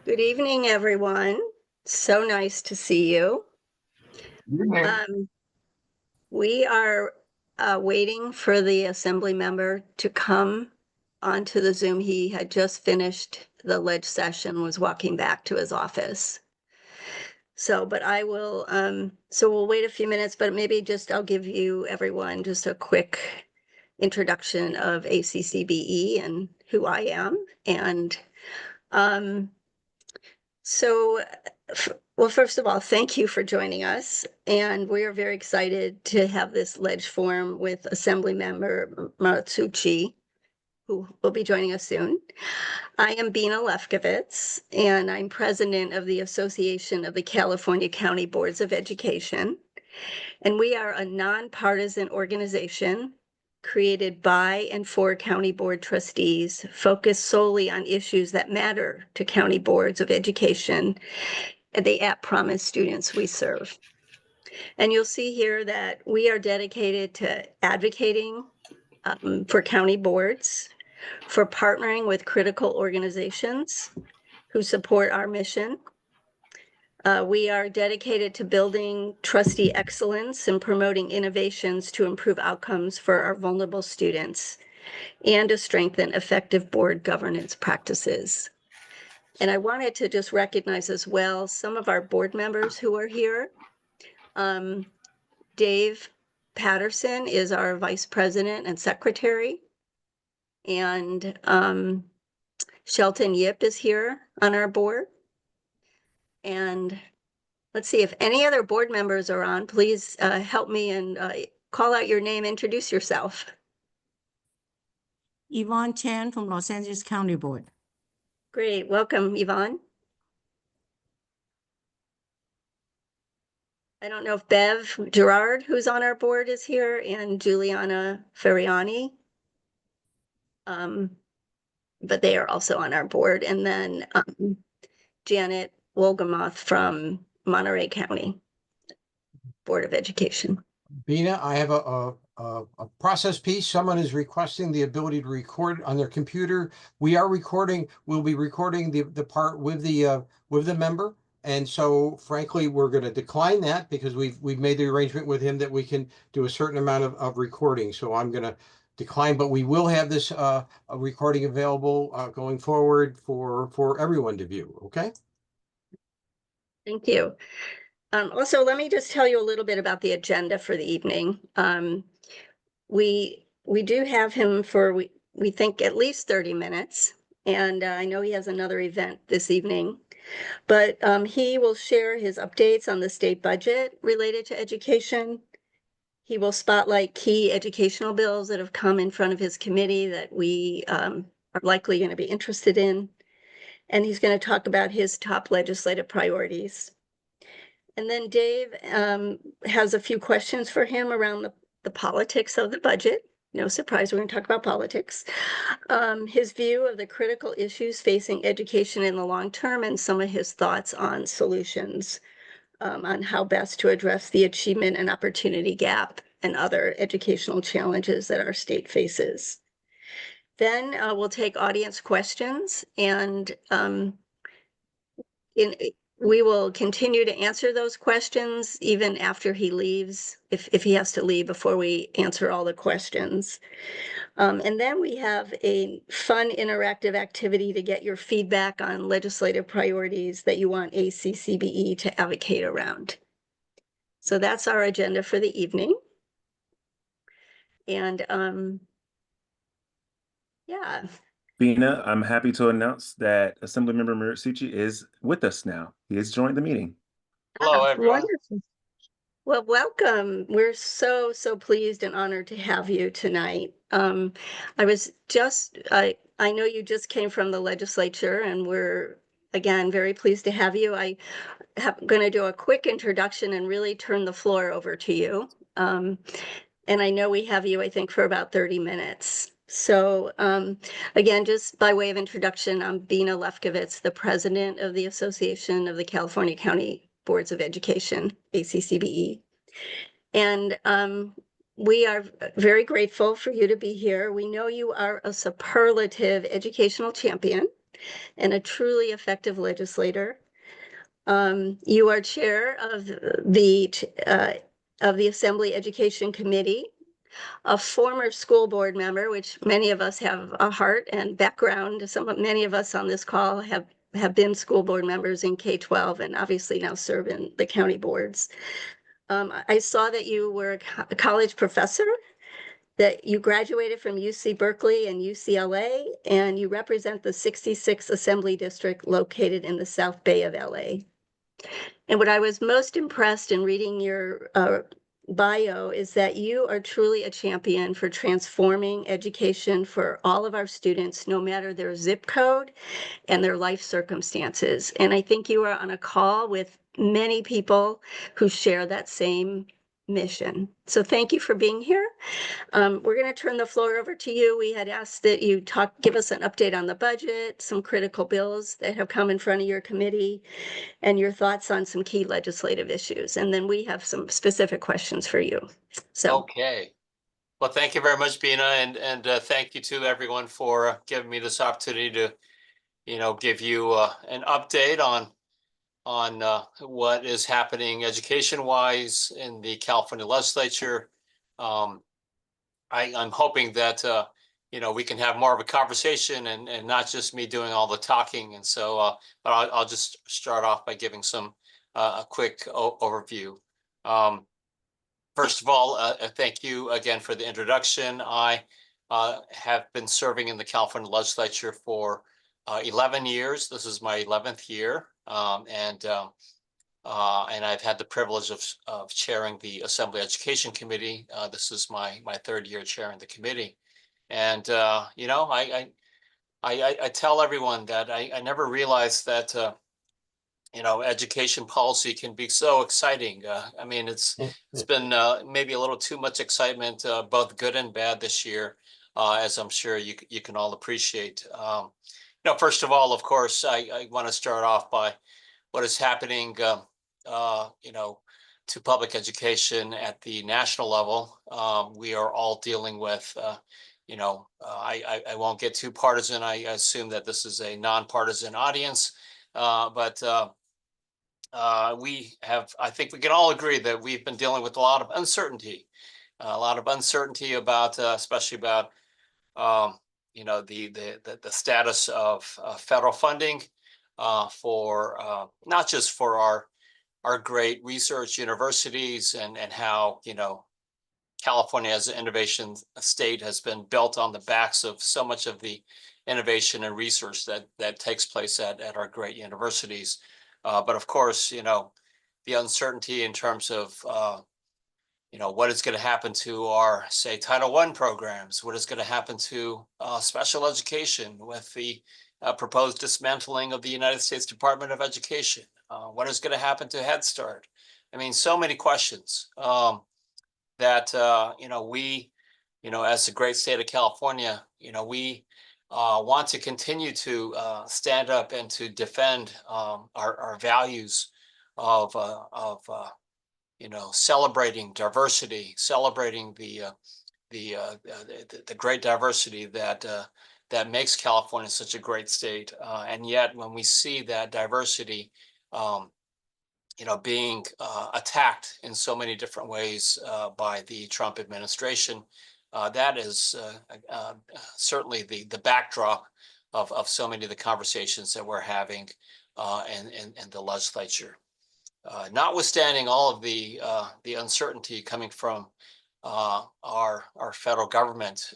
Good evening, everyone. So nice to see you. Evening. Um, we are waiting for the assembly member to come onto the Zoom. He had just finished the ledge session, was walking back to his office. But I will, so we'll wait a few minutes, but maybe just I'll give you everyone just a quick introduction of ACCBE and who I am. And um, So, well, first of all, thank you for joining us. And we are very excited to have this ledge forum with Assembly Member Muratsuchi, who will be joining us soon. I am Bina Lefkowitz, and I'm president of the Association of the California County Boards of Education. And we are a nonpartisan organization created by and for county board trustees, focused solely on issues that matter to county boards of education and the at-promise students we serve. And you'll see here that we are dedicated to advocating for county boards, for partnering with critical organizations who support our mission. We are dedicated to building trustee excellence and promoting innovations to improve outcomes for our vulnerable students and to strengthen effective board governance practices. And I wanted to just recognize as well some of our board members who are here. Dave Patterson is our vice president and secretary. And Shelton Yip is here on our board. And let's see if any other board members are on, please help me and call out your name, introduce yourself. Yvonne Chan from Los Angeles County Board. Great, welcome, Yvonne. I don't know if Bev Gerard, who's on our board, is here, and Juliana Ferriani. But they are also on our board. And then Janet Wolgamoth from Monterey County Board of Education. Bina, I have a process piece. Someone is requesting the ability to record on their computer. We are recording. We'll be recording the part with the member. And so frankly, we're going to decline that because we've made the arrangement with him that we can do a certain amount of recording. So I'm going to decline, but we will have this a recording available going forward for everyone to view. Okay. Thank you. Also, let me just tell you a little bit about the agenda for the evening. We do have him for, we think, at least 30 minutes. And I know he has another event this evening. But he will share his updates on the state budget related to education. He will spotlight key educational bills that have come in front of his committee that we are likely going to be interested in. And he's going to talk about his top legislative priorities. And then Dave has a few questions for him around the politics of the budget. No surprise, we're going to talk about politics. His view of the critical issues facing education in the long term and some of his thoughts on solutions on how best to address the achievement and opportunity gap and other educational challenges that our state faces. Then we'll take audience questions, and we will continue to answer those questions even after he leaves, if he has to leave before we answer all the questions. And then we have a fun interactive activity to get your feedback on legislative priorities that you want ACCBE to advocate around. So that's our agenda for the evening. And yeah. Bina, I'm happy to announce that Assemblymember Muratsuchi is with us now. He has joined the meeting. Hello, everyone. Wonderful. Well, welcome. We're so pleased and honored to have you tonight. I know you just came from the legislature, and we're, again, very pleased to have you. I am going to do a quick introduction and really turn the floor over to you. And I know we have you, I think, for about 30 minutes. So again, just by way of introduction, I'm Bina Lefkowitz, the president of the Association of the California County Boards of Education, ACCBE. And we are very grateful for you to be here. We know you are a superlative educational champion, and a truly effective legislator. You are chair of the Assembly Education Committee, a former school board member, which many of us have a heart and background. Many of us on this call have been school board members in K-12 and obviously now serve in the county boards. I saw that you were a college professor, that you graduated from UC Berkeley and UCLA, and you represent the 66th Assembly District located in the South Bay of LA. And what I was most impressed in reading your bio is that you are truly a champion for transforming education for all of our students, no matter their zip code and their life circumstances. And I think you are on a call with many people who share that same mission. So thank you for being here. We're going to turn the floor over to you. We had asked that you give us an update on the budget, some critical bills that have come in front of your committee, and your thoughts on some key legislative issues. And then we have some specific questions for you. So, Okay. Well, thank you very much, Bina, and thank you to everyone for giving me this opportunity to, give you an update on what is happening education-wise in the California legislature. I'm hoping that we can have more of a conversation and not just me doing all the talking. And so, but I'll just start off by giving some a quick overview. First of all, thank you again for the introduction. I have been serving in the California legislature for 11 years. This is my 11th year, and I've had the privilege of chairing the Assembly Education Committee. This is my third year chairing the committee, and I tell everyone that I never realized that education policy can be so exciting. I mean, it's been maybe a little too much excitement, both good and bad this year, as I'm sure you can all appreciate. First of all, of course, I want to start off by what is happening, to public education at the national level. We are all dealing with, I won't get too partisan. I assume that this is a nonpartisan audience, but I think we can all agree that we've been dealing with a lot of uncertainty about, especially about, the status of federal funding for not just for our great research universities and how, California as an innovation state has been built on the backs of so much of the innovation and research that takes place at our great universities. But of course, the uncertainty in terms of, what is going to happen to our, say, Title I programs, what is going to happen to special education with the proposed dismantling of the United States Department of Education, what is going to happen to Head Start? I mean, so many questions that, we, as the great state of California, we want to continue to stand up and to defend our values of celebrating diversity, celebrating the great diversity that makes California such a great state. And yet, when we see that diversity, being attacked in so many different ways by the Trump administration, that is certainly the backdrop of so many of the conversations that we're having in the legislature. Notwithstanding all of the uncertainty coming from our federal government,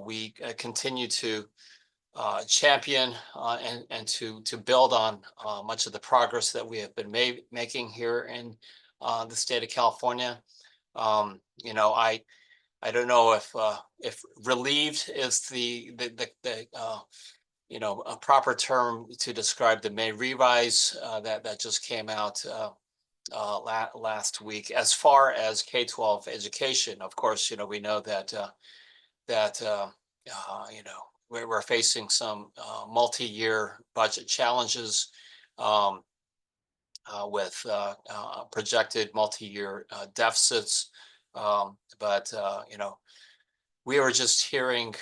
we continue to champion and to build on much of the progress that we have been making here in the state of California. I don't know if relieved is the a proper term to describe the May revise that just came out last week. As far as K-12 education, of course, we know that we're facing some multi-year budget challenges with projected multi-year deficits. But we were just hearing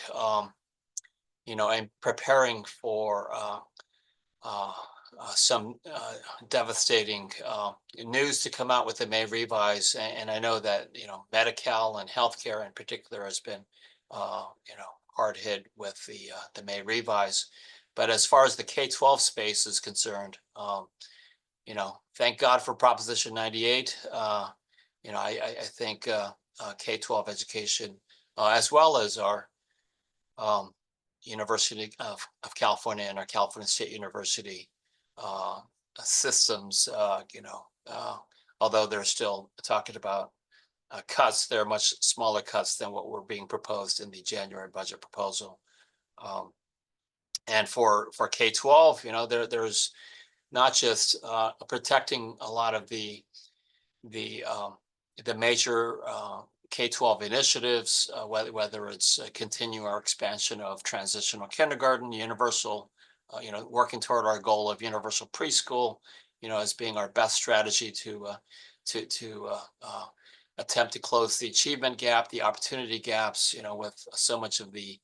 and preparing for some devastating news to come out with the May revise. And I know that, Medi-Cal and healthcare in particular has been, hard hit with the May revise. But as far as the K-12 space is concerned, thank God for Proposition 98. I think K-12 education, as well as our University of California and our California State University systems, although they're still talking about cuts, they're much smaller cuts than what were being proposed in the January budget proposal. And for K-12, there's not just protecting a lot of the major K-12 initiatives, whether it's continue our expansion of transitional kindergarten, universal, working toward our goal of universal preschool, as being our best strategy to attempt to close the achievement gap, the opportunity gaps, with so much of the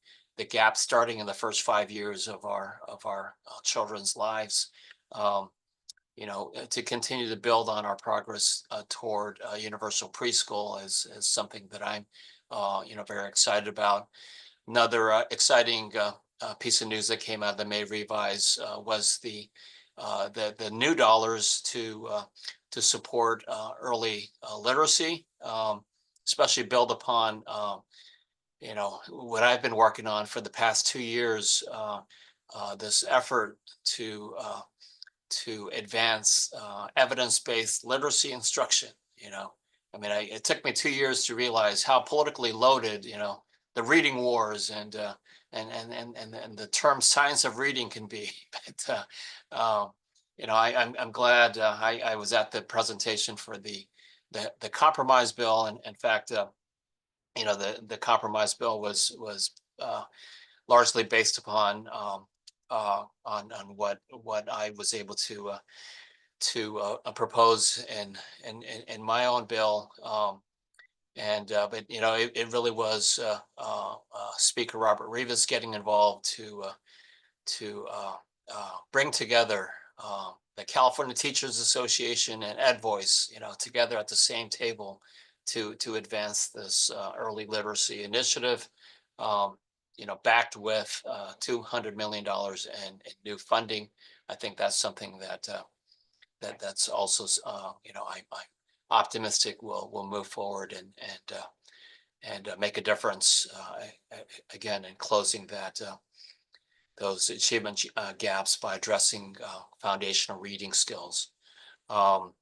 gap starting in the first 5 years of our children's lives. To continue to build on our progress toward universal preschool is something that I'm, very excited about. Another exciting piece of news that came out of the May revise was the new dollars to support early literacy, especially build upon what I've been working on for the past 2 years. This effort to advance evidence-based literacy instruction. It took me 2 years to realize how politically loaded, the reading wars and the term science of reading can be. But I'm glad I was at the presentation for the compromise bill, and in fact, the compromise bill was largely based upon on what I was able to propose in my own bill. But it really was Speaker Robert Rivas getting involved to bring together the California Teachers Association and Ed Voice, together at the same table to advance this early literacy initiative. Backed with $200 million in new funding. I think that's something that's also, I'm optimistic will move forward and make a difference again in closing those achievement gaps by addressing foundational reading skills. I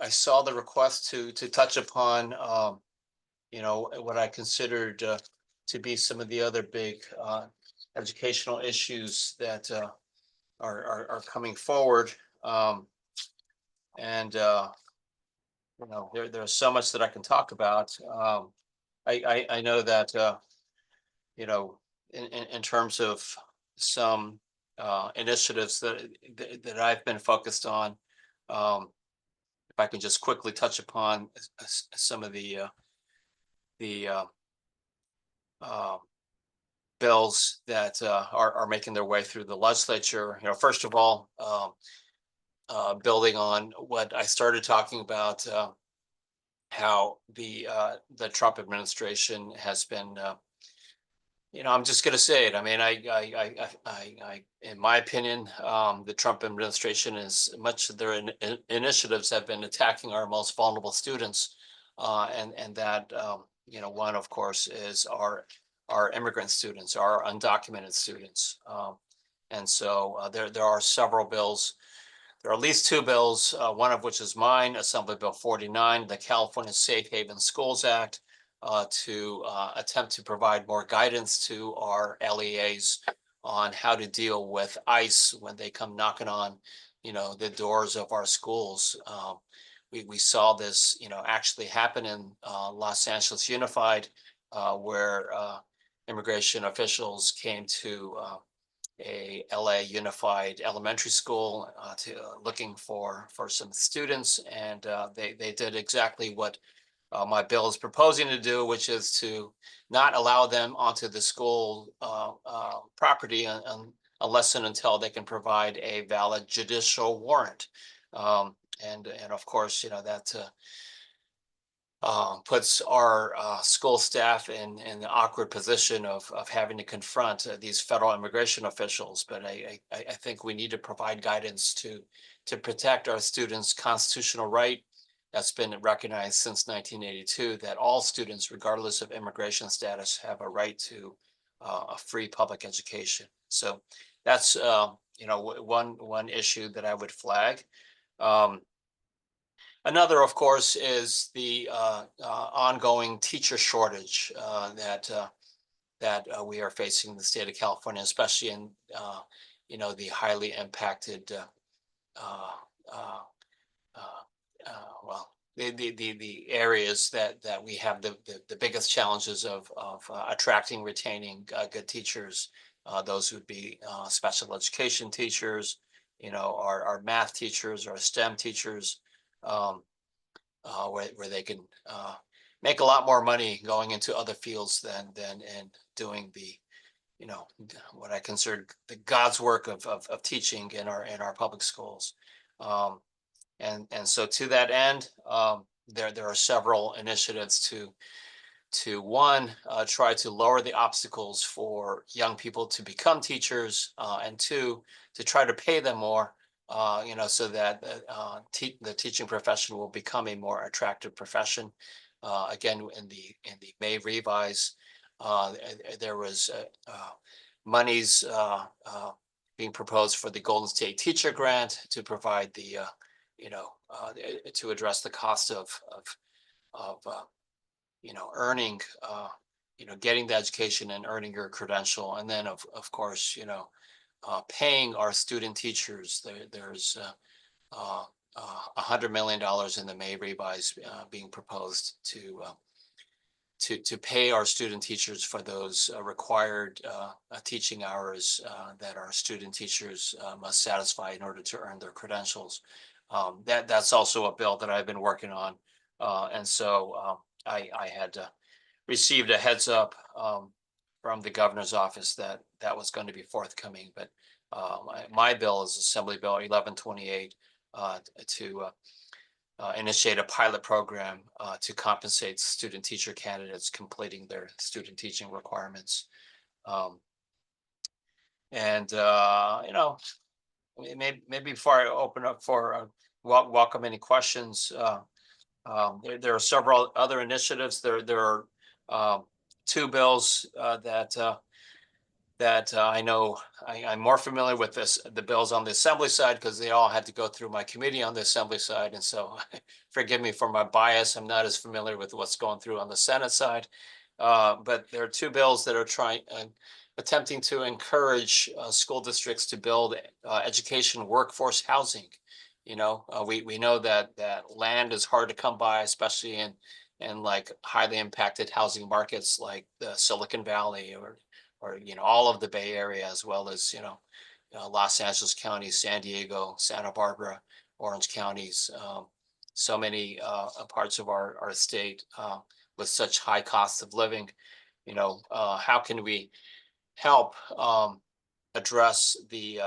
saw the request to touch upon what I considered to be some of the other big educational issues that are coming forward. There's so much that I can talk about. I know that in terms of some initiatives that I've been focused on, if I can just quickly touch upon some of the bills that are making their way through the legislature. First of all, building on what I started talking about, how the Trump administration has been. I'm just going to say it. I in my opinion, the Trump administration is much of their initiatives have been attacking our most vulnerable students, and that. One, of course, is our immigrant students, our undocumented students. And so there are several bills. There are at least 2 bills, one of which is mine, Assembly Bill 49, the California Safe Haven Schools Act, to attempt to provide more guidance to our LEAs on how to deal with ICE when they come knocking on, the doors of our schools. We saw this, actually happen in Los Angeles Unified, where immigration officials came to a LA Unified elementary school looking for some students, and they did exactly what my bill is proposing to do, which is to not allow them onto the school property unless and until they can provide a valid judicial warrant. And of course, you know, that puts our school staff in the awkward position of having to confront these federal immigration officials. But I think we need to provide guidance to protect our students' constitutional right that's been recognized since 1982, that all students, regardless of immigration status, have a right to a free public education. So that's you know, one issue that I would flag. Another, of course, is the ongoing teacher shortage that we are facing in the state of California, especially in you know, the highly impacted well, the areas that we have the biggest challenges of attracting, retaining good teachers. Those would be special education teachers, you know, our math teachers, our STEM teachers, where they can make a lot more money going into other fields than in doing the, you know, what I consider the God's work of teaching in our public schools. And so to that end, there are several initiatives to one, try to lower the obstacles for young people to become teachers, and two, to try to pay them more, you know, so that the teaching profession will become a more attractive profession. Again, in the May revise, there was monies being proposed for the Golden State Teacher Grant to provide the you know, to address the cost of you know, earning, you know, getting the education and earning your credential. And then of course, you know, paying our student teachers. There's $100 million in the May revise being proposed to pay our student teachers for those required teaching hours that our student teachers must satisfy in order to earn their credentials. That's also a bill that I've been working on. And so I had received a heads up from the governor's office that was going to be forthcoming. But my bill is Assembly Bill 1128 to initiate a pilot program to compensate student teacher candidates completing their student teaching requirements. And you know, maybe before I open up for welcome any questions, there are several other initiatives. There are two bills that I know I'm more familiar with the bills on the Assembly side because they all had to go through my committee on the Assembly side. And so forgive me for my bias. I'm not as familiar with what's going through on the Senate side. But there are two bills that are attempting to encourage school districts to build education workforce housing. You know, we know that land is hard to come by, especially in like highly impacted housing markets like the Silicon Valley or you know, all of the Bay Area, as well as, you know, Los Angeles County, San Diego, Santa Barbara, Orange counties, so many parts of our state with such high costs of living. You know, how can we help address the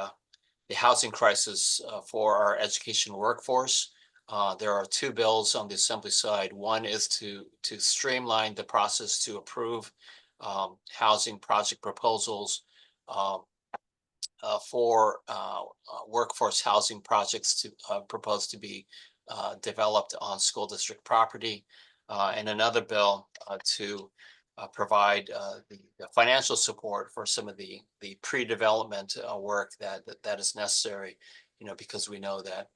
housing crisis for our education workforce? There are two bills on the Assembly side. One is to streamline the process to approve housing project proposals for workforce housing projects to proposed to be developed on school district property, and another bill to provide the financial support for some of the pre-development work that is necessary, you know, because we know that,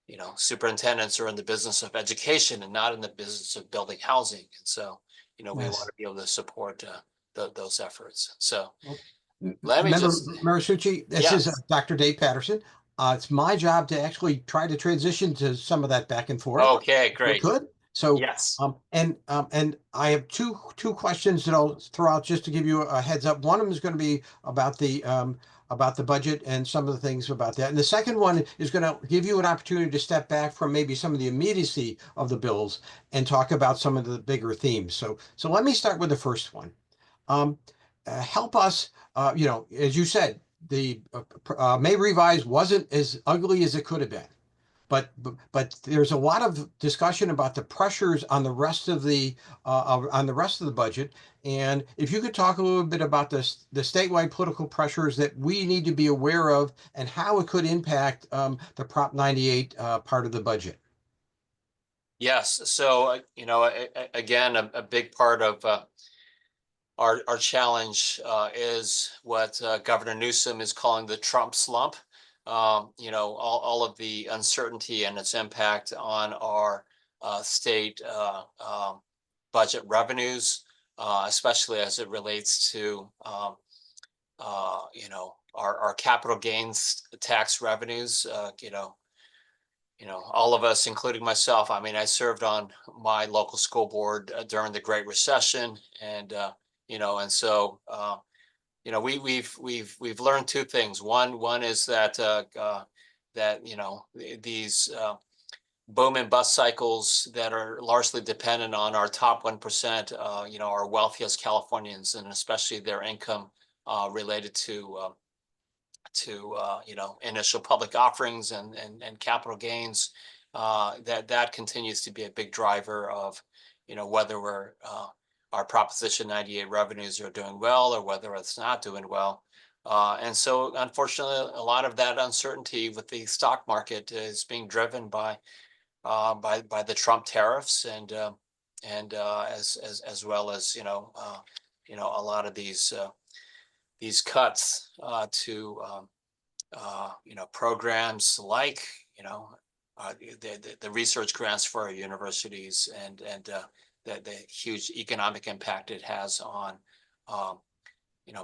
you know, superintendents are in the business of education and not in the business of building housing. And so, you know, we Yes. want to be able to support those efforts. So Well, let me Member just, Muratsuchi, this is yes. Dr. Dave Patterson. It's my job to actually try to transition to some of that back and forth. Okay, We great. could. So, Yes. and I have two questions that I'll throw out just to give you a heads up. One of them is going to be about the budget and some of the things about that. And the second one is going to give you an opportunity to step back from maybe some of the immediacy of the bills and talk about some of the bigger themes. So let me start with the first one. Help us, as you said, the May revise wasn't as ugly as it could have been. But there's a lot of discussion about the pressures on the rest of the budget. And if you could talk a little bit about the statewide political pressures that we need to be aware of and how it could impact the Prop 98 part of the budget. Yes. So, again, a big part of our challenge is what Governor Newsom is calling the Trump slump. All of the uncertainty and its impact on our state budget revenues, especially as it relates to our capital gains tax revenues. All of us, including myself. I mean, I served on my local school board during the Great Recession, and so we've learned two things. One is that these boom and bust cycles that are largely dependent on our top 1%, our wealthiest Californians, and especially their income related to initial public offerings and capital gains, that continues to be a big driver of whether our Proposition 98 revenues are doing well or whether it's not doing well. And so, unfortunately, a lot of that uncertainty with the stock market is being driven by the Trump tariffs and as well as a lot of these cuts to programs like the research grants for our universities and the huge economic impact it has on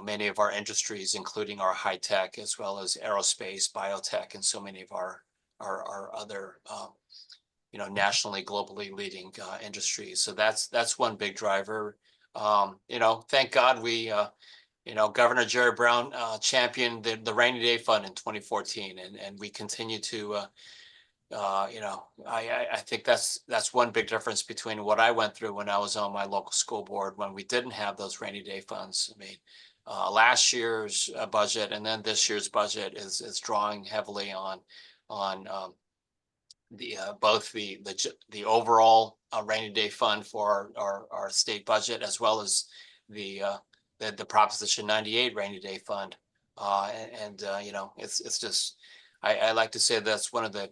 many of our industries, including our high tech as well as aerospace, biotech, and so many of our other nationally, globally leading industries. So that's one big driver. Thank God we Governor Jerry Brown championed the rainy day fund in 2014, and we continue to I think that's one big difference between what I went through when I was on my local school board when we didn't have those rainy day funds. I mean, last year's budget and then this year's budget is drawing heavily on both the overall rainy day fund for our state budget as well as the Proposition 98 rainy day fund. It's just I like to say that's one of the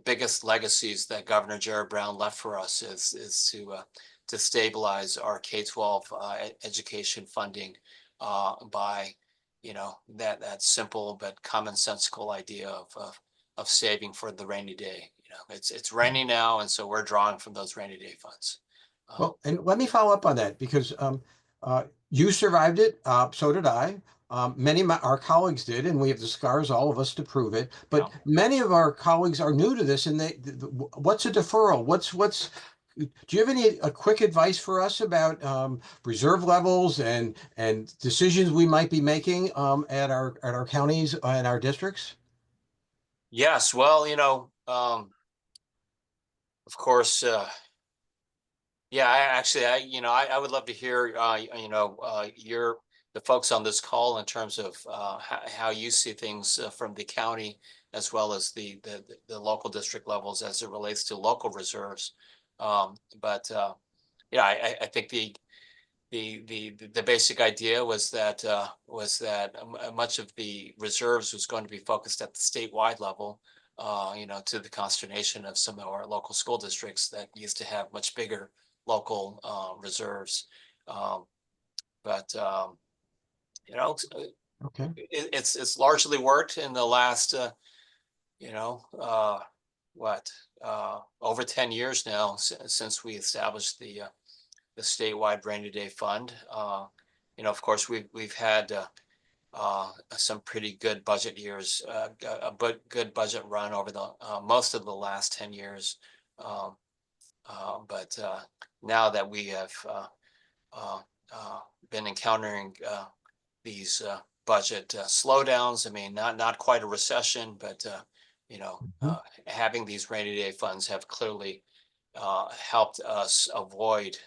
biggest legacies that Governor Jerry Brown left for us is to stabilize our K-12 education funding by that simple but commonsensical idea of saving for the rainy day. It's rainy now, and so we're drawing from those rainy day funds. Well, and let me follow up on that because you survived it. So did I. Many of our colleagues did, and we have the scars, all of us, to prove it. But many of our colleagues are new to this, and what's a deferral? Do you have a quick advice for us about reserve levels and decisions we might be making at our counties and our districts? Yes, well, of course, yeah. I would love to hear the folks on this call in terms of how you see things from the county as well as the local district levels as it relates to local reserves. I think the basic idea was that much of the reserves was going to be focused at the statewide level, to the consternation of some of our local school districts that used to have much bigger local reserves. Okay. It's largely worked in the last over 10 years now since we established the statewide rainy day fund. Of course, we've had some pretty good budget years, good budget run over the most of the last 10 years. But now that we have been encountering these budget slowdowns, I mean, not quite a recession, but having these rainy day funds have clearly helped us avoid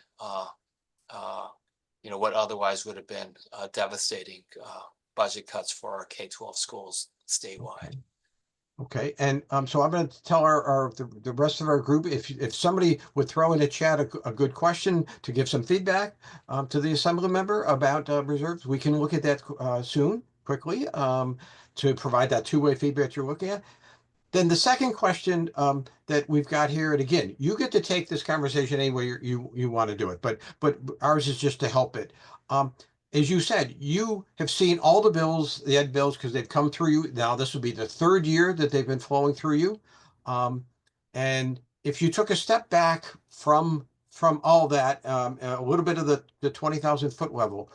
what otherwise would have been devastating budget cuts for our K-12 schools statewide. Okay, and so I'm going to tell the rest of our group, if somebody would throw in a chat a good question to give some feedback to the assembly member about reserves, we can look at that soon, quickly, to provide that two-way feedback you're looking at. Then the second question that we've got here, and again, you get to take this conversation any way you want to do it, but ours is just to help it. As you said, you have seen all the bills, the ed bills, because they've come through you. Now this will be the third year that they've been flowing through you. And if you took a step back from all that, a little bit of the 20,000 foot level,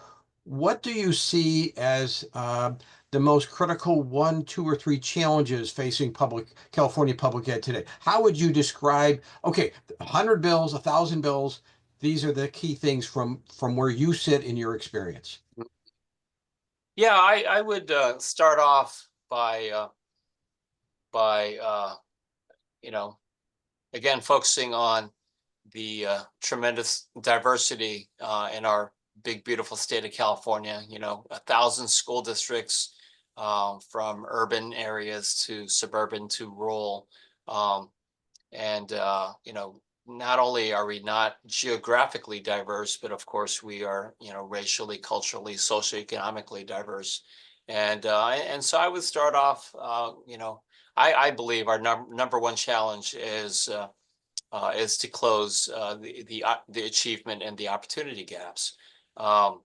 what do you see as the most critical 1, 2, or 3 challenges facing California public ed today? How would you describe, okay, 100 bills, 1,000 bills, these are the key things from where you sit in your experience? Yeah, I would start off by again, focusing on the tremendous diversity in our big, beautiful state of California. 1,000 school districts, from urban areas to suburban to rural. And not only are we not geographically diverse, but of course we are, racially, culturally, socioeconomically diverse. And so I would start off, I believe our number one challenge is to close the achievement and the opportunity gaps. I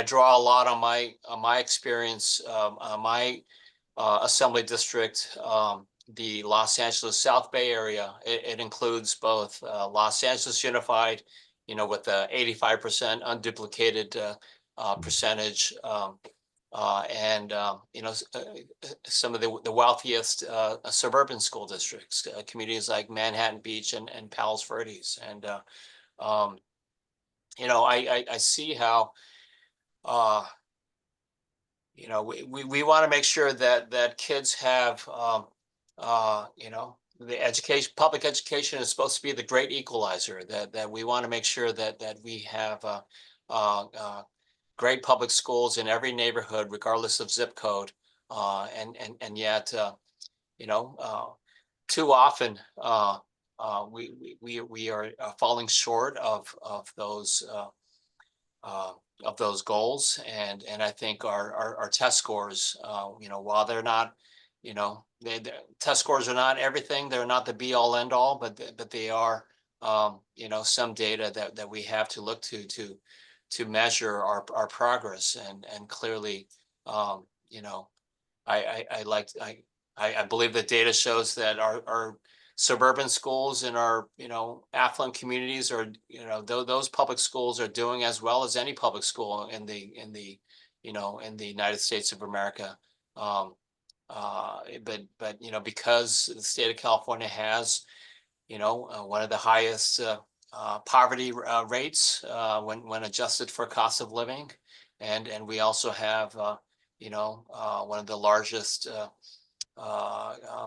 draw a lot on my experience, my assembly district, the Los Angeles South Bay area. It includes both Los Angeles Unified, with the 85% unduplicated percentage, and some of the wealthiest suburban school districts, communities like Manhattan Beach and Palos Verdes. And I see how we want to make sure that kids have the public education is supposed to be the great equalizer, that we want to make sure that we have great public schools in every neighborhood, regardless of zip code. And yet, too often we are falling short of those goals. And I think our test scores, while they're not, test scores are not everything. They're not the be all end all, but they are, some data that we have to look to measure our progress. And clearly, I believe the data shows that our suburban schools in our affluent communities are, those public schools are doing as well as any public school in the United States of America. But because the state of California has one of the highest poverty rates when adjusted for cost of living, and we also have one of the largest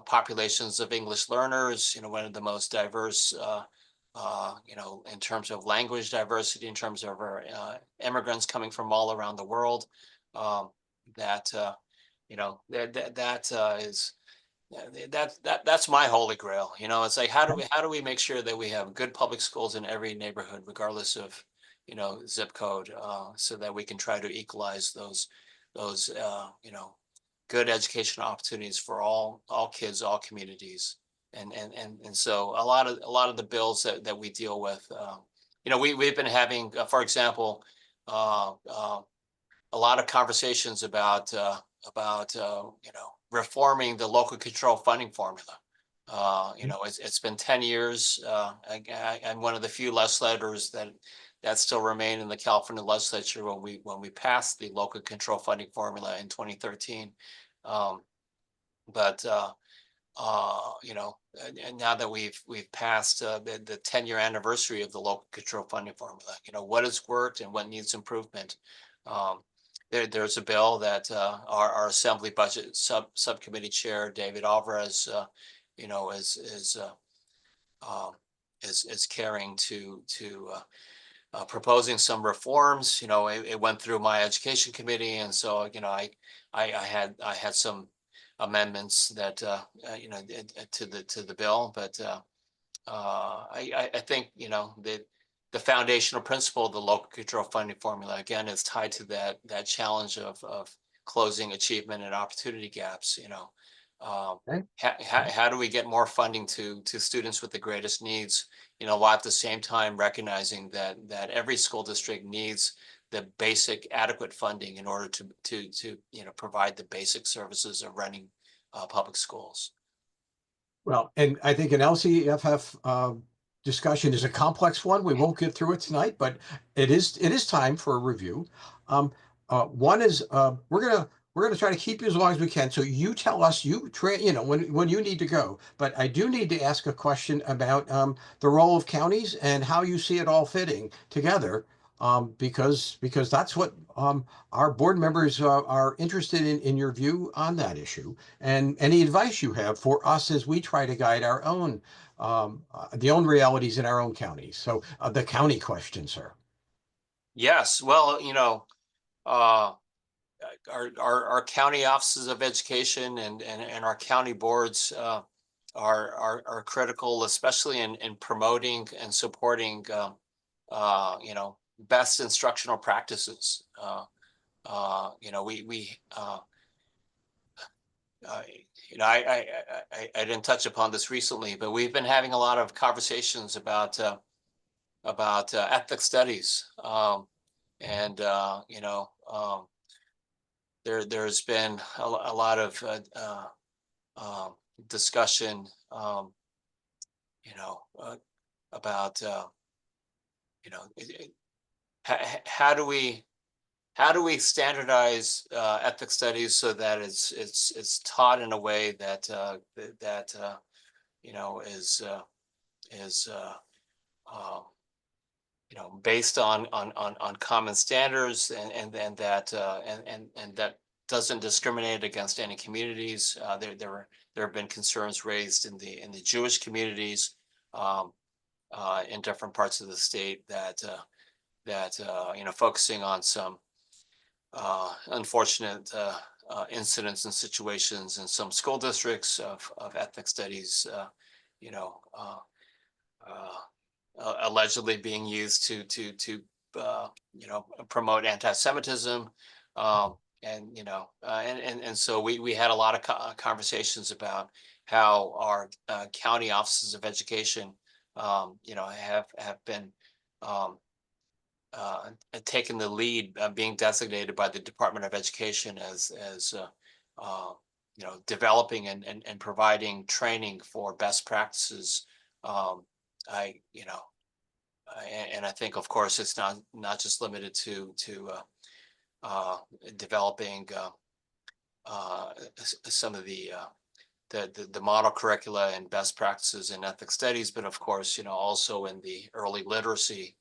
populations of English learners, one of the most diverse, in terms of language diversity, in terms of our immigrants coming from all around the world. That's my holy grail. It's like, how do we make sure that we have good public schools in every neighborhood, regardless of zip code, so that we can try to equalize those good educational opportunities for all kids, all communities. And so a lot of the bills that we deal with, we've been having, for example, a lot of conversations about reforming the local control funding formula. It's been 10 years. I'm one of the few legislators that still remain in the California legislature when we passed the local control funding formula in 2013. But you know, and now that we've passed the 10-year anniversary of the local control funding formula, you know, what has worked and what needs improvement. There's a bill that our assembly budget subcommittee chair David Alvarez, you know, is carrying to proposing some reforms. You know, it went through my education committee, and so you know, I had some amendments that you know, to the bill, but I think, you know, the foundational principle of the local control funding formula again is tied to that challenge of closing achievement and opportunity gaps. You know, Okay. how do we get more funding to students with the greatest needs? You know, while at the same time recognizing that every school district needs the basic adequate funding in order to you know, provide the basic services of running public schools. Well, and I think an LCFF discussion is a complex one. We won't get through it tonight, but it is time for a review. One is we're gonna try to keep you as long as we can. So you tell us, you know, when you need to go. But I do need to ask a question about the role of counties and how you see it all fitting together. Because that's what our board members are interested in your view on that issue, and any advice you have for us as we try to guide our own the own realities in our own counties. So the county question, sir. Yes, well, you know, our county offices of education and our county boards are critical, especially in promoting and supporting you know, best instructional practices. You know, you know, I didn't touch upon this recently, but we've been having a lot of conversations about ethnic studies, and you know, there's been a lot of discussion, you know, about you know, how do we standardize ethnic studies so that it's taught in a way that you know, is you know, based on common standards, and that and that doesn't discriminate against any communities. There have been concerns raised in the Jewish communities in different parts of the state that you know, focusing on some unfortunate incidents and situations in some school districts of ethnic studies, you know, allegedly being used to you know, promote anti-Semitism, and you know, and so we had a lot of conversations about how our county offices of education, you know, have been taken the lead, being designated by the Department of Education as you know, developing and providing training for best practices. You know, and I think, of course, it's not just limited to developing some of the model curricula and best practices in ethnic studies, but of course, you know, also in the early literacy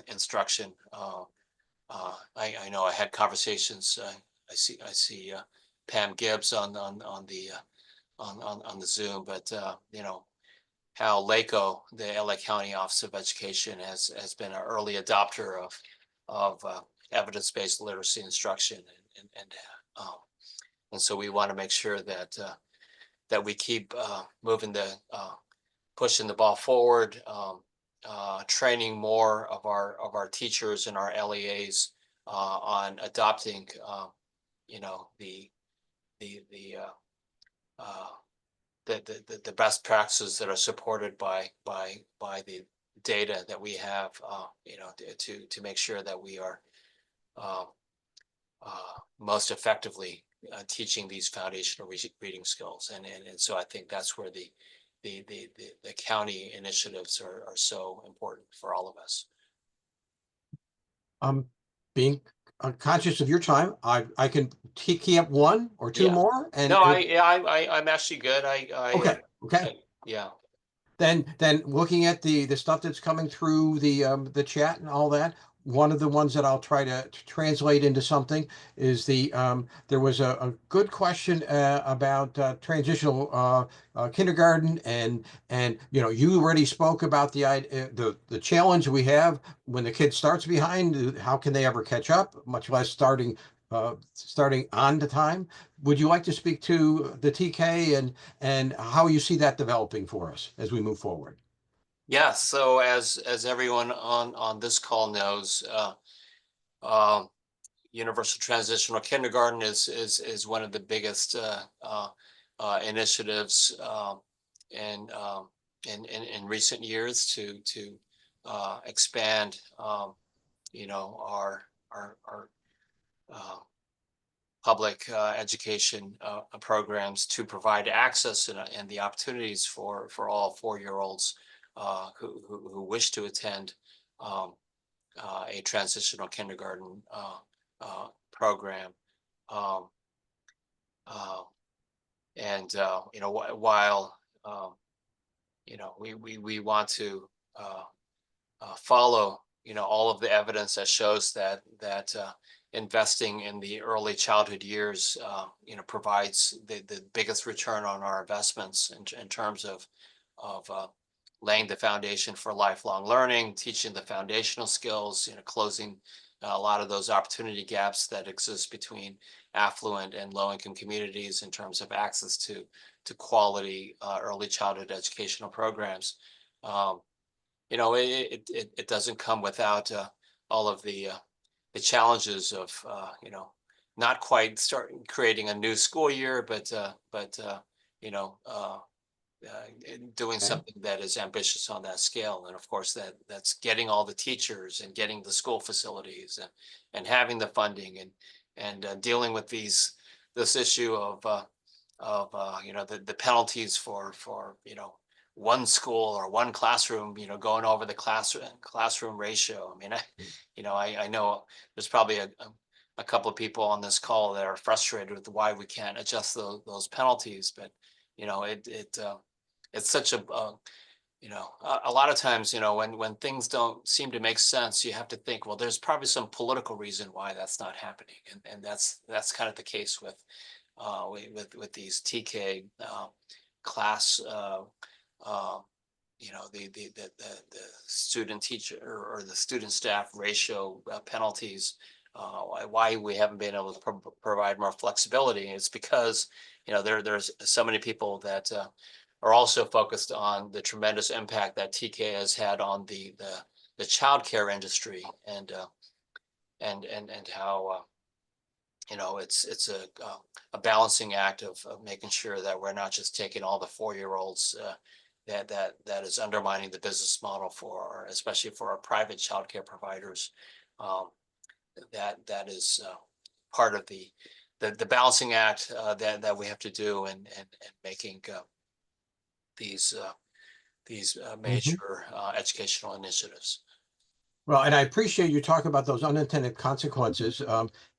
instruction. I know I had conversations. I see Pam Gibbs on the Zoom, but you know, how LACO, the LA County Office of Education, has been an early adopter of evidence-based literacy instruction, and so we want to make sure that that we keep pushing the ball forward, training more of our teachers and our LEAs on adopting, you know, the best practices that are supported by the data that we have, you know, to make sure that we are most effectively teaching these foundational reading skills, and so I think that's where the county initiatives are so important for all of us. Being conscious of your time. I can key up one or two Yeah. more and. No, I'm actually good. Okay, okay. Yeah. Then looking at the stuff that's coming through the chat and all that, one of the ones that I'll try to translate into something is there was a good question about transitional kindergarten and you already spoke about the challenge we have when the kid starts behind. How can they ever catch up, much less starting on the time? Would you like to speak to the TK and how you see that developing for us as we move forward? Yeah, so as everyone on this call knows, um, Universal Transitional Kindergarten is one of the biggest initiatives in recent years to expand our public education programs to provide access and the opportunities for all 4-year-olds who wish to attend a transitional kindergarten program. Um, and while we want to follow all of the evidence that shows that investing in the early childhood years provides the biggest return on our investments in terms of laying the foundation for lifelong learning, teaching the foundational skills, closing a lot of those opportunity gaps that exist between affluent and low-income communities in terms of access to quality early childhood educational programs. It doesn't come without all of the challenges of not quite starting creating a new school year, but doing Okay. something that is ambitious on that scale. And of course, that's getting all the teachers and getting the school facilities and having the funding and dealing with this issue of the penalties for one school or one classroom, going over the classroom ratio. I mean, I know there's probably a couple of people on this call that are frustrated with why we can't adjust those penalties, but it's such a lot of times, when things don't seem to make sense, you have to think, well, there's probably some political reason why that's not happening, and that's kind of the case with these TK class. The student teacher or the student staff ratio penalties. Why we haven't been able to provide more flexibility is because there's so many people that are also focused on the tremendous impact that TK has had on the childcare industry and how it's a balancing act of making sure that we're not just taking all the 4-year-olds that is undermining the business model especially for our private childcare providers. That is part of the balancing act that we have to do and making these major educational initiatives. Well, and I appreciate you talking about those unintended consequences.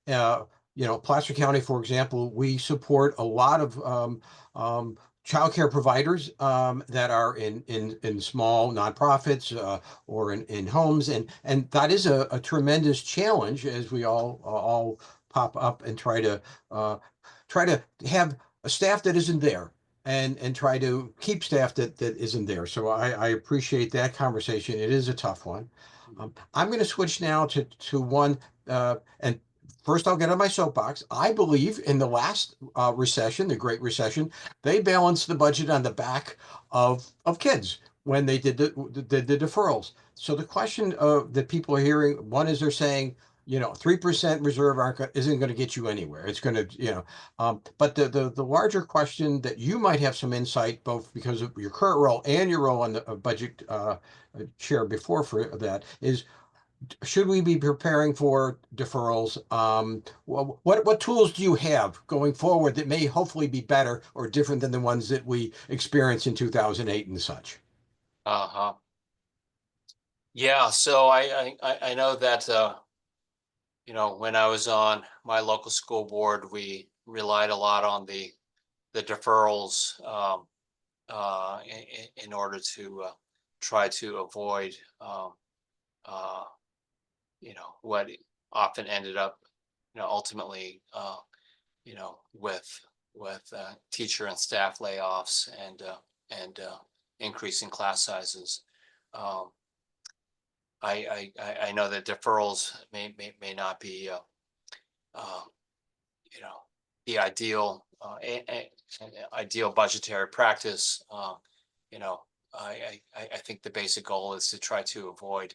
Placer County, for example, we support a lot of childcare providers that are in small nonprofits or in homes, and that is a tremendous challenge as we all pop up and try to have a staff that isn't there and try to keep staff that isn't there. So I appreciate that conversation. It is a tough one. I'm going to switch now to one, and first I'll get on my soapbox. I believe in the last recession, the Great Recession, they balanced the budget on the back of kids when they did the deferrals. So the question that people are hearing, one is they're saying, 3% reserve isn't going to get you anywhere. It's going to, but the larger question that you might have some insight, both because of your current role and your role on the budget chair before for that, is should we be preparing for deferrals? What tools do you have going forward that may hopefully be better or different than the ones that we experienced in 2008 and such? Yeah, so I know that when I was on my local school board, we relied a lot on the deferrals in order to try to avoid uh, what often ended up ultimately with teacher and staff layoffs and increasing class sizes. Um, I know that deferrals may not be uh, the ideal budgetary practice. I think the basic goal is to try to avoid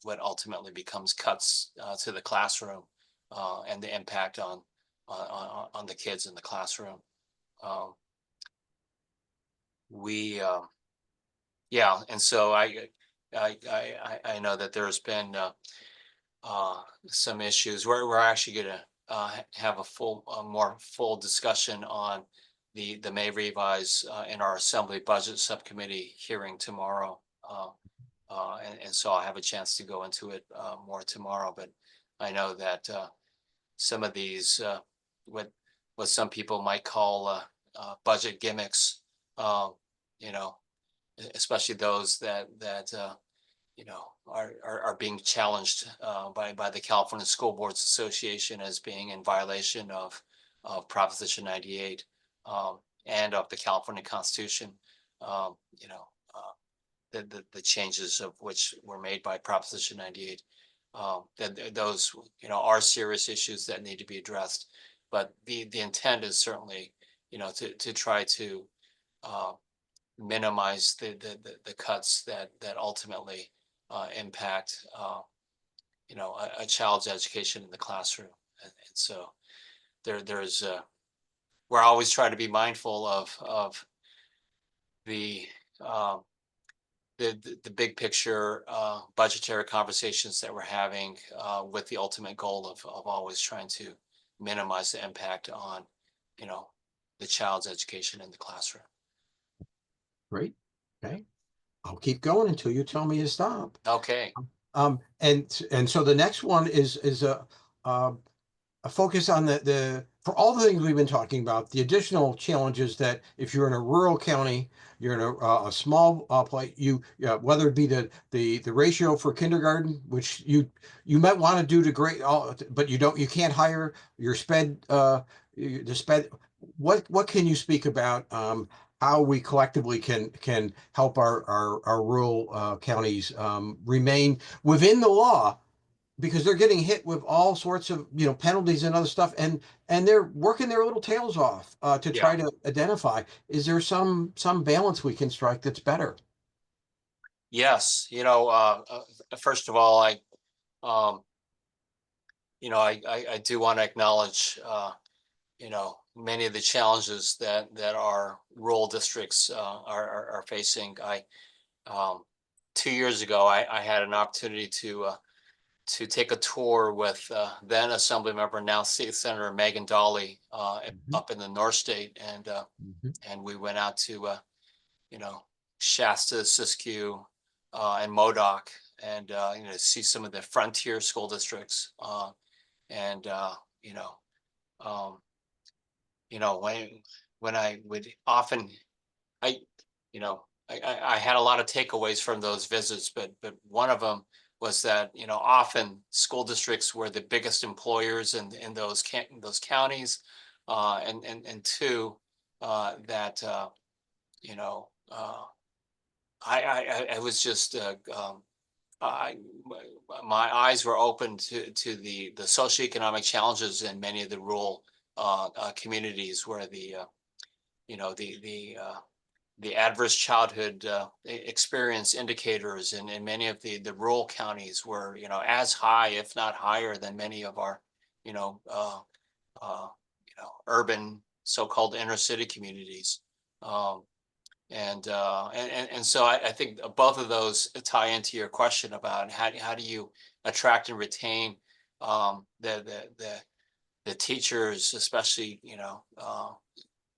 what ultimately becomes cuts to the classroom and the impact on the kids in the classroom. We yeah, and so I know that there's been some issues. We're actually going to have a more full discussion on the May revise in our Assembly Budget Subcommittee hearing tomorrow. And so I'll have a chance to go into it more tomorrow. But I know that some of these, what some people might call budget gimmicks, you know, especially those that are being challenged by the California School Boards Association as being in violation of Proposition 98 and of the California Constitution. Um, you know, the changes of which were made by Proposition 98. That those are serious issues that need to be addressed. But the intent is certainly to try to minimize the cuts that ultimately impact a child's education in the classroom. And so there's we're always trying to be mindful of the um, the big picture budgetary conversations that we're having with the ultimate goal of always trying to minimize the impact on the child's education in the classroom. Great. Okay. I'll keep going until you tell me to stop. Okay. And so the next one is a focus on for all the things we've been talking about, the additional challenges that if you're in a rural county, you're in a small place, whether it be the ratio for kindergarten, which you might want to do to grade, but you can't hire your the sped. What can you speak about? How we collectively can help our rural counties remain within the law, because they're getting hit with all sorts of penalties and other stuff, and they're working their little tails off to Yeah. try to identify, is there some balance we can strike that's better? Yes. First of all, um, I do want to acknowledge many of the challenges that our rural districts are facing. 2 years ago, I had an opportunity to take a tour with then Assemblymember, now State Senator Megan Dolly up in the North State, and we went out to Shasta, Siskiyou, and Modoc, and see some of the frontier school districts, and um, when I would often I I had a lot of takeaways from those visits, but one of them was that often school districts were the biggest employers in those counties, and two, that you know I was just I my eyes were open to the socioeconomic challenges in many of the rural communities where the the adverse childhood experience indicators in many of the rural counties were as high, if not higher, than many of our you know uh, uh, urban so-called inner city communities. Um, and so I think both of those tie into your question about how do you attract and retain the teachers, especially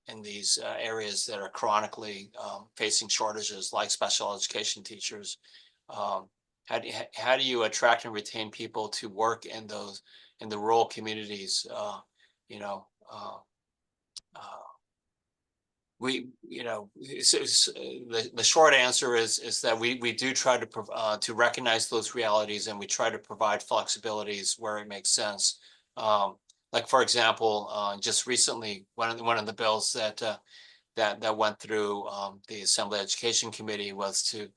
in these areas that are chronically facing shortages, like special education teachers. Um, how do you attract and retain people to work in the rural communities? You know, uh, the short answer is that we do try to recognize those realities, and we try to provide flexibilities where it makes sense. Like for example, just recently, one of the bills that went through the Assembly Education Committee was to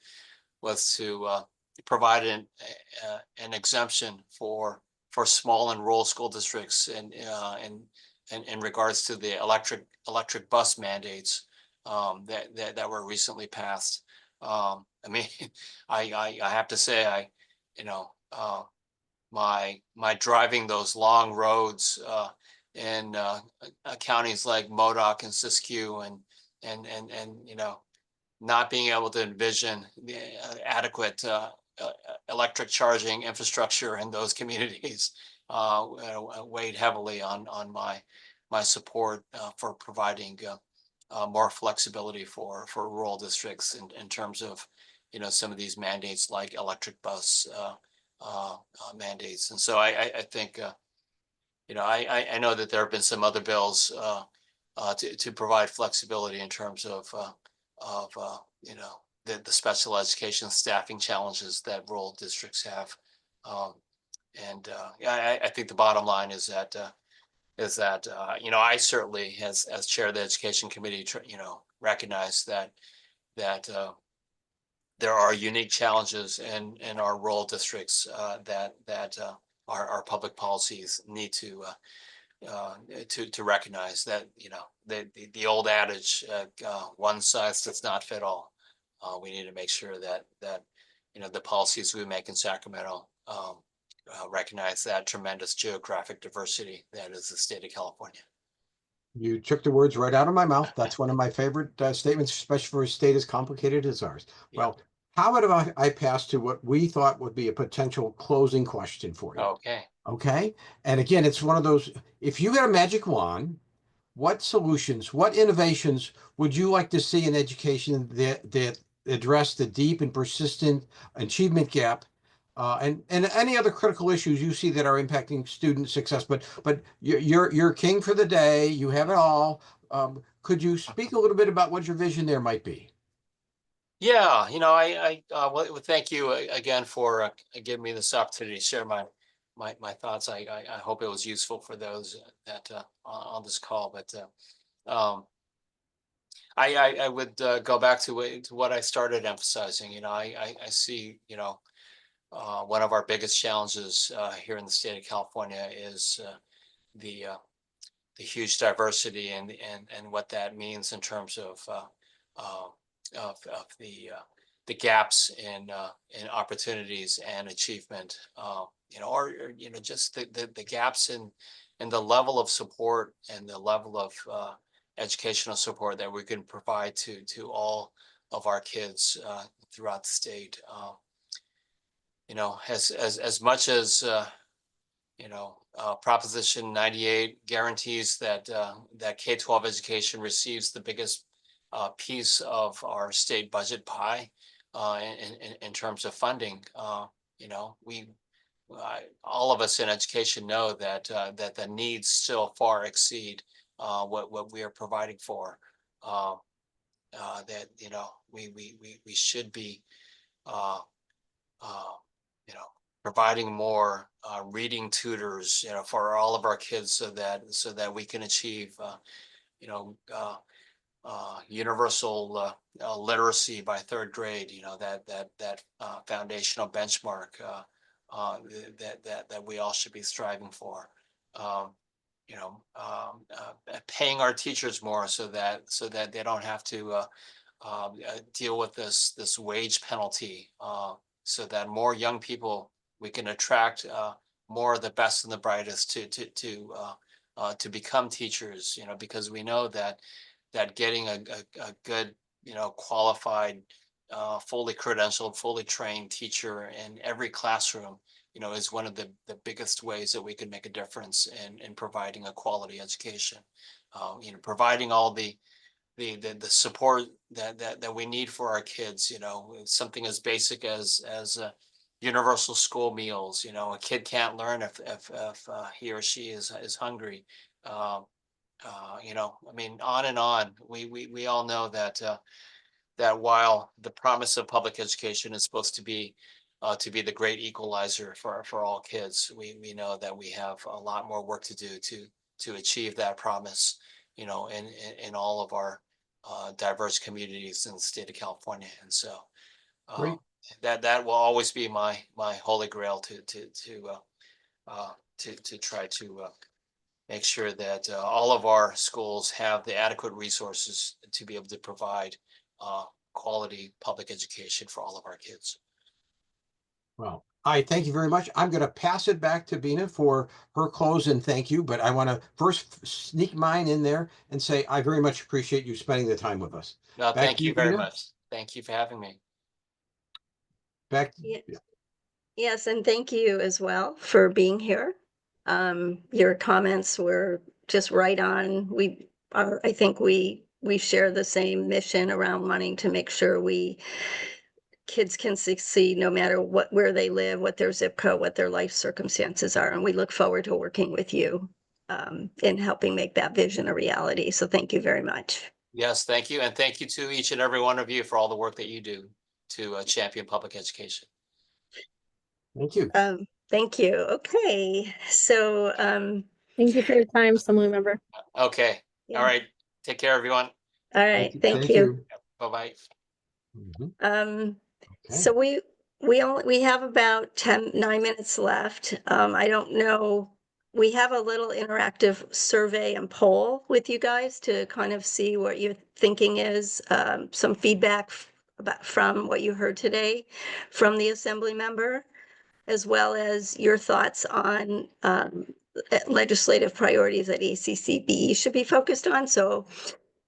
provide an exemption for small and rural school districts in regards to the electric bus mandates that were recently passed. I mean, I have to say, you know, my driving those long roads in counties like Modoc and Siskiyou and not being able to envision the adequate electric charging infrastructure in those communities weighed heavily on my support for providing more flexibility for rural districts in terms of some of these mandates like electric bus mandates. And so I think I know that there have been some other bills to provide flexibility in terms of the special education staffing challenges that rural districts have. I think the bottom line is that I certainly, as chair of the education committee, recognize that there are unique challenges in our rural districts that our public policies need to recognize that the old adage one size does not fit all. We need to make sure that the policies we make in Sacramento recognize that tremendous geographic diversity that is the state of California. You took the words right out of my mouth. That's one of my favorite statements, especially for a state as complicated as ours. Yeah. Well, how about I pass to what we thought would be a potential closing question for you? Okay. Okay. And again, it's one of those, if you got a magic wand, what solutions, what innovations would you like to see in education that address the deep and persistent achievement gap and any other critical issues you see that are impacting student success? But you're king for the day. You have it all. Could you speak a little bit about what your vision there might be? Yeah, well, thank you again for giving me this opportunity to share my thoughts. I hope it was useful for those that on this call. But I would go back to what I started emphasizing. I see one of our biggest challenges here in the state of California is the huge diversity and what that means in terms of the gaps in opportunities and achievement, or just the gaps in the level of support and the level of educational support that we can provide to all of our kids throughout the state. As much as Proposition 98 guarantees that K-12 education receives the biggest piece of our state budget pie in terms of funding. All of us in education know that the needs still far exceed what we are providing for. That we should be providing more reading tutors for all of our kids so that we can achieve universal literacy by third grade, that foundational benchmark that we all should be striving for. Paying our teachers more so that they don't have to deal with this wage penalty, so that more young people, we can attract more of the best and the brightest to become teachers, because we know that getting a good, qualified, fully credentialed, fully trained teacher in every classroom, is one of the biggest ways that we can make a difference in providing a quality education. Providing all the support that we need for our kids, something as basic as universal school meals. You know, a kid can't learn if he or she is hungry. Um, you know, I mean, on and on. We all know that that while the promise of public education is supposed to be the great equalizer for all kids, we know that we have a lot more work to do to achieve that promise. You know, in all of our diverse communities in the state of California, and so uh, Great. that will always be my holy grail to try to make sure that all of our schools have the adequate resources to be able to provide quality public education for all of our kids. Well, I thank you very much. I'm going to pass it back to Bina for her close and thank you, but I want to first sneak mine in there and say I very much appreciate you spending the time with us. No, Back thank to you you, very Bina. much. Thank you for having me. Back. Yeah. Yes, and thank you as well for being here. Your comments were just right on. I think we share the same mission around wanting to make sure kids can succeed no matter where they live, what their zip code, what their life circumstances are. And we look forward to working with you in helping make that vision a reality. So thank you very much. Yes, thank you. And thank you to each and every one of you for all the work that you do to champion public education. Thank you. Thank you. Okay. So Thank you for your time, Assembly Member. Okay. Yeah. All right. Take care, everyone. all right, thank you. Bye-bye. Mhm. Um, Okay. so we have about 9 minutes left. I don't know. We have a little interactive survey and poll with you guys to kind of see what your thinking is, some feedback from what you heard today from the Assembly member, as well as your thoughts on legislative priorities that ACCBE should be focused on. So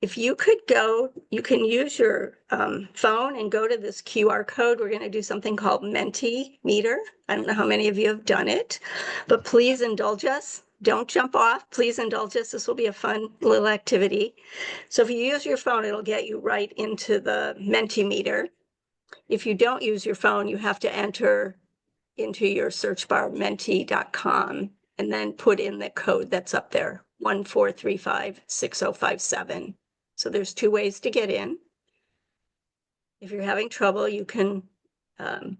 if you could go, you can use your phone and go to this QR code. We're going to do something called Mentimeter. I don't know how many of you have done it, but please indulge us. Don't jump off. Please indulge us. This will be a fun little activity. So if you use your phone, it'll get you right into the Mentimeter. If you don't use your phone, you have to enter into your search bar menti.com and then put in the code that's up there, 14356057. So there's 2 ways to get in. If you're having trouble, you can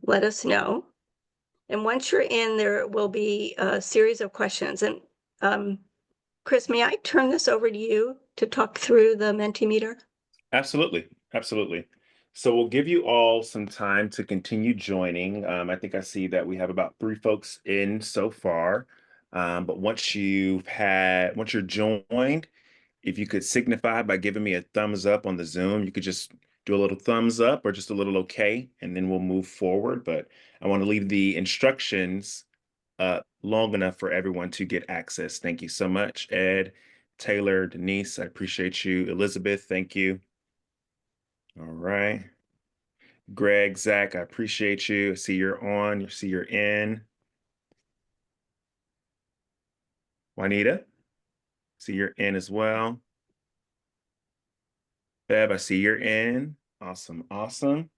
let us know. And once you're in, there will be a series of questions. And Chris, may I turn this over to you to talk through the Mentimeter? Absolutely. Absolutely. So we'll give you all some time to continue joining. I think I see that we have about 3 folks in so far. But once you're joined, if you could signify by giving me a thumbs up on the Zoom, you could just do a little thumbs up or just a little okay, and then we'll move forward. But I want to leave the instructions long enough for everyone to get access. Thank you so much, Ed, Taylor, Denise. I appreciate you. Elizabeth, thank you. All right. Greg, Zach, I appreciate you. I see you're on. You see you're in. Juanita, see you're in as well. Bev, I see you're in. Awesome, awesome.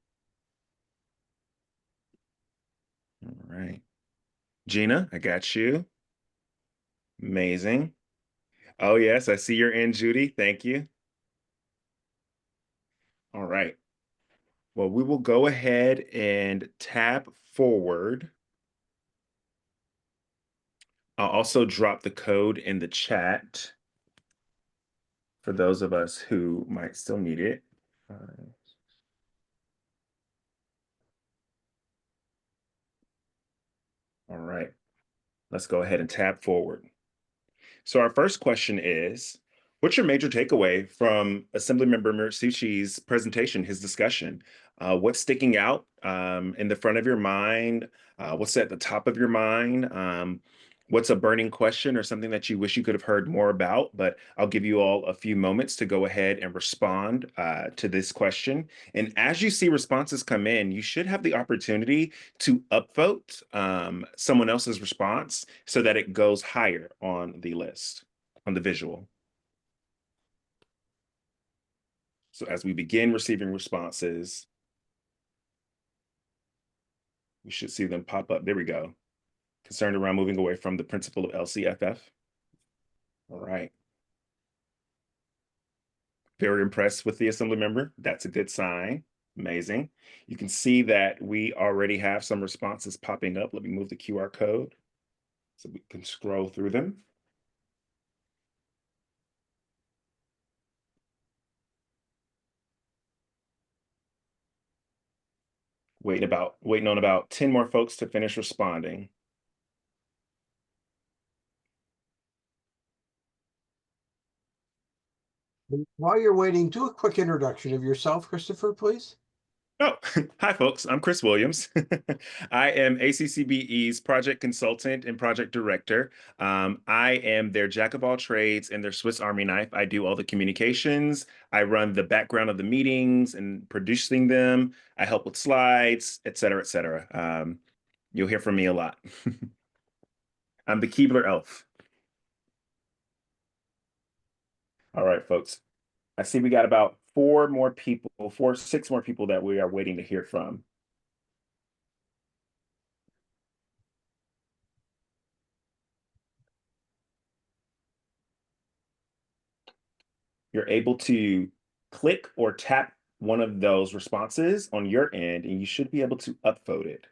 All right. Gina, I got you. Amazing. Oh, yes, I see you're in, Judy. Thank you. All right. Well, we will go ahead and tap forward. I'll also drop the code in the chat for those of us who might still need it. All right, let's go ahead and tab forward. So our first question is, what's your major takeaway from Assemblymember Muratsuchi's presentation, his discussion? What's sticking out in the front of your mind? What's at the top of your mind? What's a burning question or something that you wish you could have heard more about? But I'll give you all a few moments to go ahead and respond to this question. And as you see responses come in, you should have the opportunity to upvote someone else's response so that it goes higher on the list, on the visual. So as we begin receiving responses, We should see them pop up. There we go. Concerned around moving away from the principle of LCFF. All right. Very impressed with the assembly member. That's a good sign. Amazing. You can see that we already have some responses popping up. Let me move the QR code so we can scroll through them. Waiting on about 10 more folks to finish responding. While you're waiting, do a quick introduction of yourself, Christopher, please. Oh, hi, folks. I'm Chris Williams. I am ACCBE's project consultant and project director. I am their jack of all trades and their Swiss Army knife. I do all the communications. I run the background of the meetings and producing them. I help with slides, et cetera, et cetera. You'll hear from me a lot. I'm the Keebler elf. All right, folks. I see we got about 6 more people that we are waiting to hear from. You're able to click or tap one of those responses on your end, and you should be able to upvote it.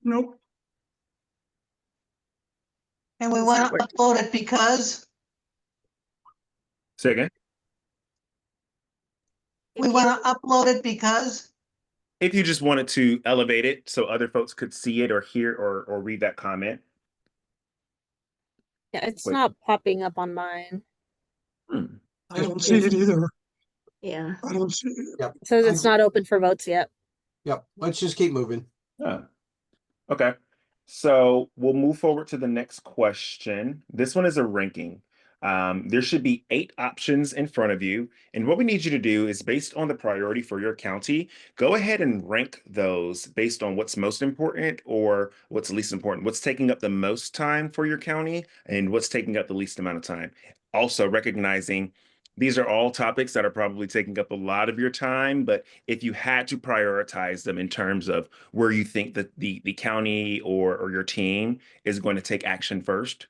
Nope. And we want to upload it because Say again. we want to upload it because If you just wanted to elevate it so other folks could see it or hear or read that comment. Yeah, it's Wait. not popping up on mine. I don't see it either. Yeah. I don't see it. Yep. It says it's not open for votes yet. Yep. Let's just keep moving. Oh, okay. So we'll move forward to the next question. This one is a ranking. There should be 8 options in front of you. And what we need you to do is based on the priority for your county, go ahead and rank those based on what's most important or what's least important, what's taking up the most time for your county and what's taking up the least amount of time. Also recognizing these are all topics that are probably taking up a lot of your time, but if you had to prioritize them in terms of where you think that the county or your team is going to take action first,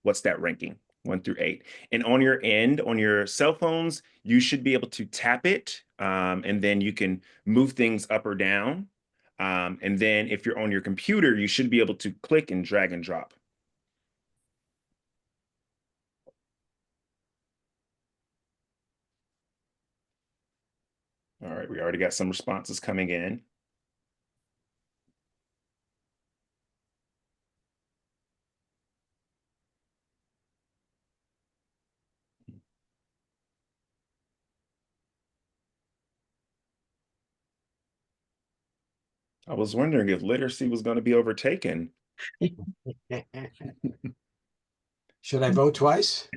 what's that ranking? 1 through 8. And on your end, on your cell phones, you should be able to tap it, and then you can move things up or down. And then if you're on your computer, you should be able to click and drag and drop. All right, we already got some responses coming in. I was wondering if literacy was going to be overtaken. Should I vote twice?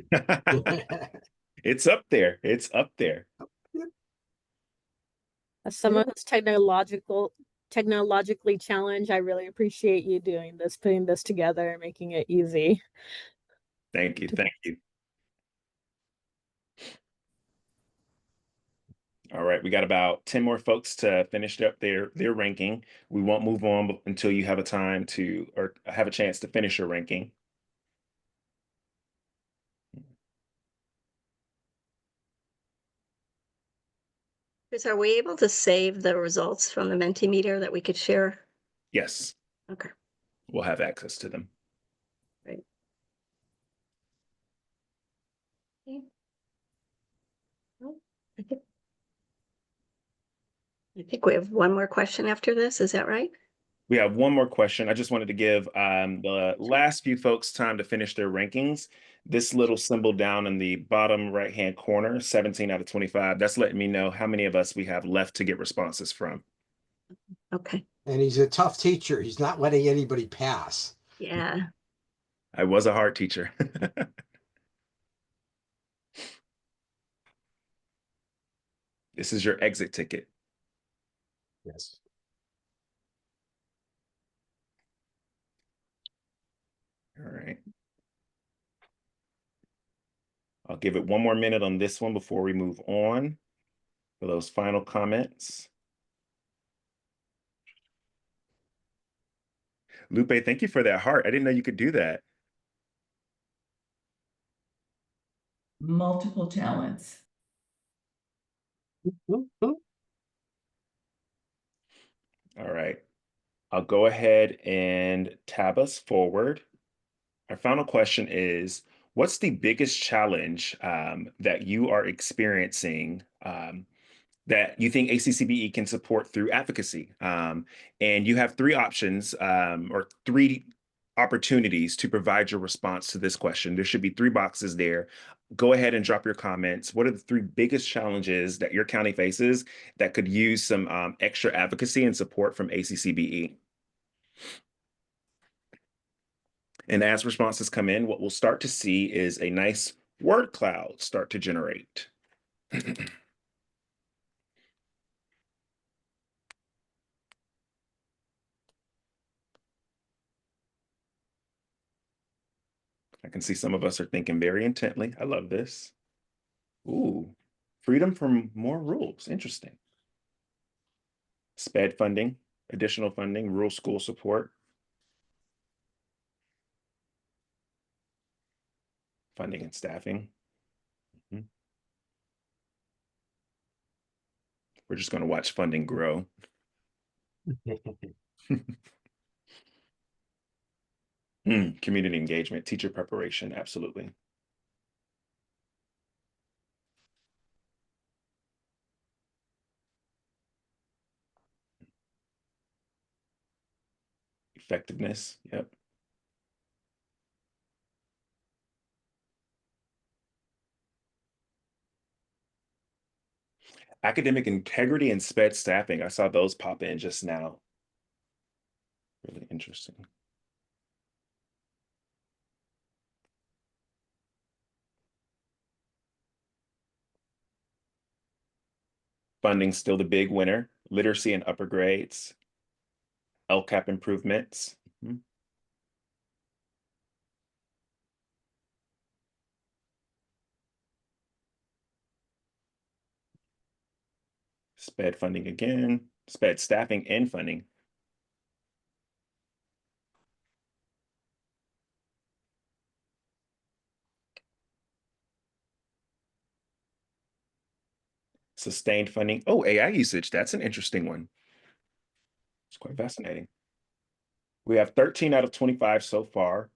It's up there. It's up there. As someone who's technologically challenged, I really appreciate you doing this, putting this together and making it easy. Thank you. Thank you. All right, we got about 10 more folks to finish up their ranking. We won't move on until you have a time to or have a chance to finish your ranking. Chris, are we able to save the results from the Mentimeter that we could share? Yes, Okay. we'll have access to them. Great. Okay. Well, I think we have one more question after this. Is that right? We have one more question. I just wanted to give the last few folks time to finish their rankings. This little symbol down in the bottom right-hand corner, 17 out of 25, that's letting me know how many of us we have left to get responses from. Okay. And he's a tough teacher. He's not letting anybody pass. Yeah. I was a hard teacher. This is your exit ticket. Yes. All right. I'll give it one more minute on this one before we move on. for those final comments. Lupe, thank you for that heart. I didn't know you could do that. Multiple talents. All right. I'll go ahead and tab us forward. Our final question is, what's the biggest challenge that you are experiencing that you think ACCBE can support through advocacy? And you have three options or three opportunities to provide your response to this question. There should be three boxes there. Go ahead and drop your comments. What are the three biggest challenges that your county faces that could use some extra advocacy and support from ACCBE? And as responses come in, what we'll start to see is a nice word cloud start to generate. I can see some of us are thinking very intently. I love this. Ooh, freedom from more rules. Interesting. SPED funding, additional funding, rural school support. Funding and staffing. We're just going to watch funding grow. Community engagement, teacher preparation, absolutely. Effectiveness, yep. Academic integrity and SPED staffing. I saw those pop in just now. Really interesting. Funding still the big winner. Literacy and upper grades. LCAP improvements. SPED funding again. SPED staffing and funding. Sustained funding. Oh, AI usage. That's an interesting one. It's quite fascinating. We have 13 out of 25 so far.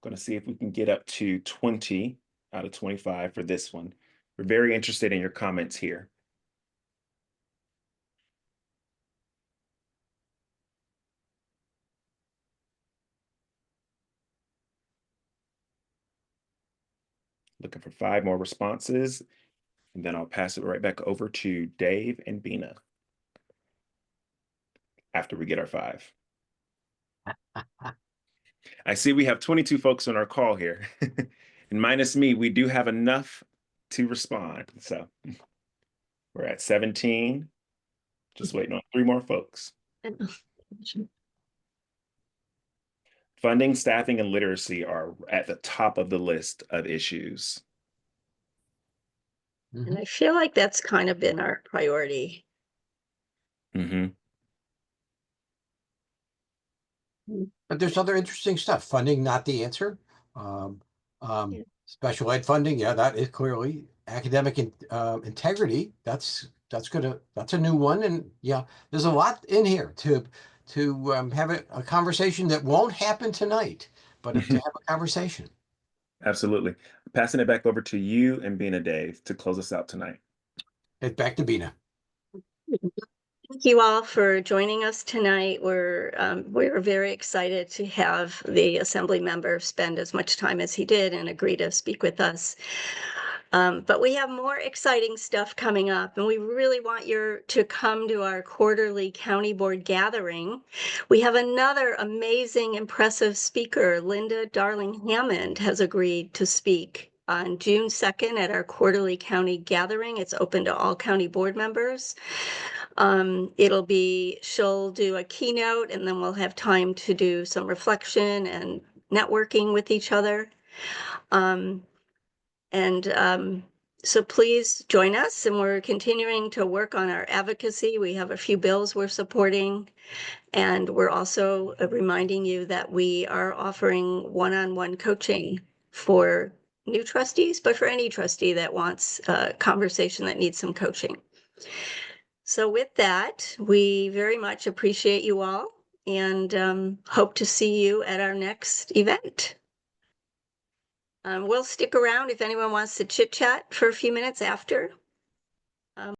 Going to see if we can get up to 20 out of 25 for this one. We're very interested in your comments here. Looking for 5 more responses, and then I'll pass it right back over to Dave and Bina after we get our 5. I see we have 22 folks on our call here. And minus me, we do have enough to respond. So we're at 17. Just waiting on 3 more folks. Funding, staffing, and literacy are at the top of the list of issues. And I feel like that's kind of been our priority. But there's other interesting stuff. Funding, not the answer. Special ed funding, yeah, that is clearly academic integrity. That's a new one, and yeah, there's a lot in here to have a conversation that won't happen tonight, but to have a conversation. Absolutely. Passing it back over to you and Bina, Dave, to close us out tonight. Back to Bina. Thank you all for joining us tonight. We're very excited to have the Assembly member spend as much time as he did and agree to speak with us. But we have more exciting stuff coming up, and we really want you to come to our quarterly county board gathering. We have another amazing, impressive speaker. Linda Darling Hammond has agreed to speak on June 2nd at our quarterly county gathering. It's open to all county board members. She'll do a keynote, and then we'll have time to do some reflection and networking with each other. So please join us, and we're continuing to work on our advocacy. We have a few bills we're supporting, and we're also reminding you that we are offering one-on-one coaching for new trustees, but for any trustee that wants a conversation that needs some coaching. So with that, we very much appreciate you all and hope to see you at our next event. We'll stick around if anyone wants to chit chat for a few minutes after.